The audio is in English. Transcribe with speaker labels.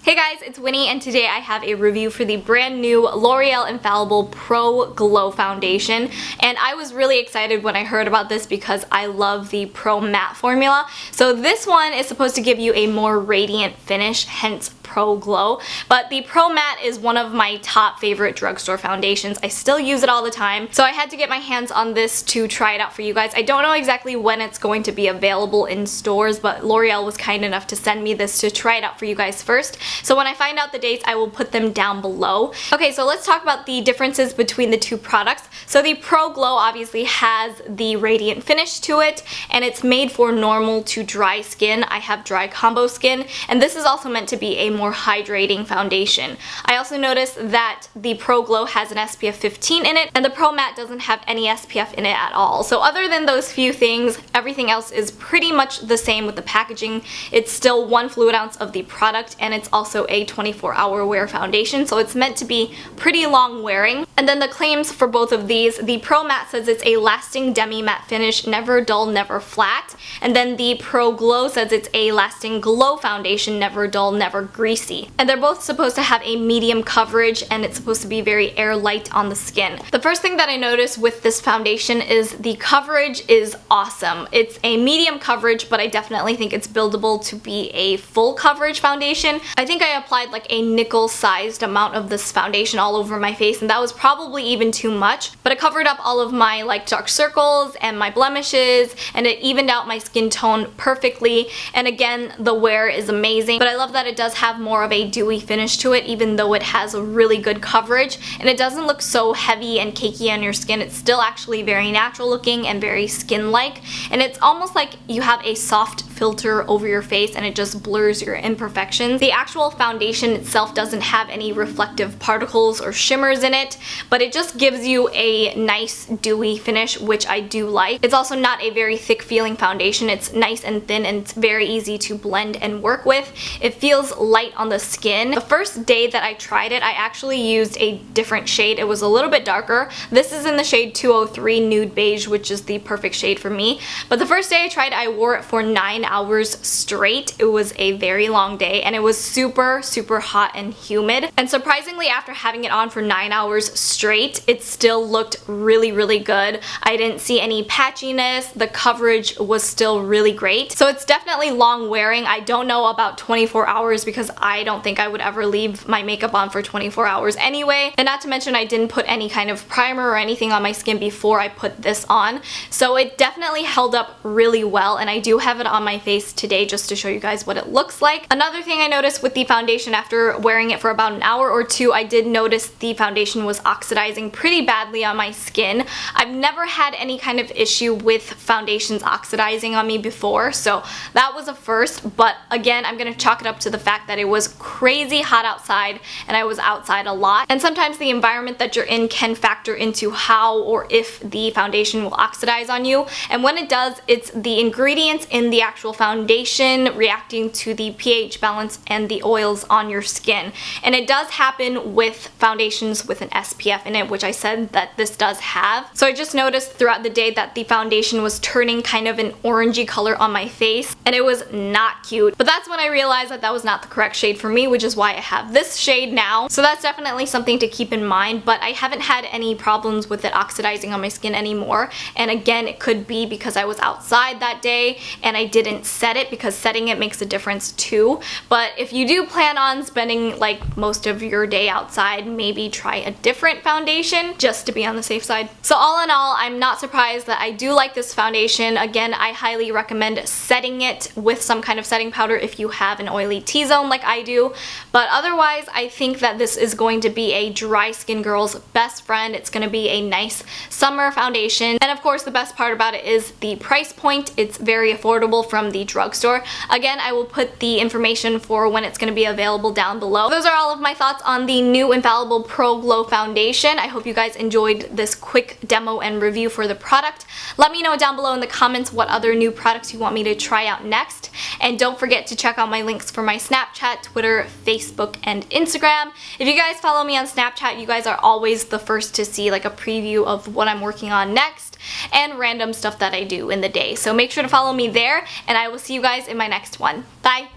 Speaker 1: Hey guys, it's Winnie and today I have a review for the brand new L'Oreal Infallible Pro-Glow Foundation, and I was really excited when I heard about this because I love the Pro Matte formula. So this one is supposed to give you a more radiant finish, hence Pro Glow, but the Pro Matte is one of my top favorite drugstore foundations. I still use it all the time, so I had to get my hands on this to try it out for you guys. I don't know exactly when it's going to be available in stores, but L'Oreal was kind enough to send me this to try it out for you guys first. So when I find out the dates, I will put them down below. Okay, so let's talk about the differences between the two products. So the Pro Glow obviously has the radiant finish to it, and it's made for normal to dry skin. I have dry combo skin, and this is also meant to be a more hydrating foundation. I also noticed that the Pro Glow has an SPF 15 in it, and the Pro Matte doesn't have any SPF in it at all. So other than those few things, everything else is pretty much the same with the packaging. It's still 1 fluid ounce of the product, and it's also a 24-hour wear foundation, so it's meant to be pretty long wearing. And then the claims for both of these, the Pro Matte says it's a lasting demi matte finish, never dull, never flat. And then the Pro Glow says it's a lasting glow foundation, never dull, never greasy. And they're both supposed to have a medium coverage, and it's supposed to be very air light on the skin. The first thing that I noticed with this foundation is the coverage is awesome. It's a medium coverage, but I definitely think it's buildable to be a full coverage foundation. I think I applied like a nickel-sized amount of this foundation all over my face, and that was probably even too much, but it covered up all of my like dark circles and my blemishes, and it evened out my skin tone perfectly. And again, the wear is amazing, but I love that it does have more of a dewy finish to it, even though it has a really good coverage, and it doesn't look so heavy and cakey on your skin. It's still actually very natural looking and very skin-like, and it's almost like you have a soft filter over your face and it just blurs your imperfections. The actual foundation itself doesn't have any reflective particles or shimmers in it, but it just gives you a nice dewy finish, which I do like. It's also not a very thick feeling foundation. It's nice and thin, and it's very easy to blend and work with. It feels light on the skin. The first day that I tried it, I actually used a different shade. It was a little bit darker. This is in the shade 203 Nude Beige, which is the perfect shade for me. But the first day I tried it, I wore it for 9 hours straight. It was a very long day, and it was super hot and humid. And surprisingly, after having it on for 9 hours straight, it still looked really good. I didn't see any patchiness. The coverage was still really great. So it's definitely long wearing. I don't know about 24 hours because I don't think I would ever leave my makeup on for 24 hours anyway. And not to mention, I didn't put any kind of primer or anything on my skin before I put this on. So it definitely held up really well, and I do have it on my face today just to show you guys what it looks like. Another thing I noticed with the foundation after wearing it for about an hour or two, I did notice the foundation was oxidizing pretty badly on my skin. I've never had any kind of issue with foundations oxidizing on me before, so that was a first. But again, I'm gonna chalk it up to the fact that it was crazy hot outside, and I was outside a lot. And sometimes the environment that you're in can factor into how or if the foundation will oxidize on you. And when it does, it's the ingredients in the actual foundation reacting to the pH balance and the oils on your skin. And it does happen with foundations with an SPF in it, which I said that this does have. So I just noticed throughout the day that the foundation was turning kind of an orangey color on my face, and it was not cute. But that's when I realized that that was not the correct shade for me, which is why I have this shade now. So that's definitely something to keep in mind, but I haven't had any problems with it oxidizing on my skin anymore. And again, it could be because I was outside that day and I didn't set it, because setting it makes a difference too. But if you do plan on spending like most of your day outside, maybe try a different foundation just to be on the safe side. So all in all, I'm not surprised that I do like this foundation. Again, I highly recommend setting it with some kind of setting powder if you have an oily T-zone like I do. But otherwise, I think that this is going to be a dry skin girl's best friend. It's going to be a nice summer foundation. And of course, the best part about it is the price point. It's very affordable from the drugstore. Again, I will put the information for when it's going to be available down below. Those are all of my thoughts on the new Infallible Pro-Glow Foundation. I hope you guys enjoyed this quick demo and review for the product. Let me know down below in the comments what other new products you want me to try out next. And don't forget to check out my links for my Snapchat, Twitter, Facebook, and Instagram. If you guys follow me on Snapchat, you guys are always the first to see like a preview of what I'm working on next and random stuff that I do in the day. So make sure to follow me there, and I will see you guys in my next one. Bye!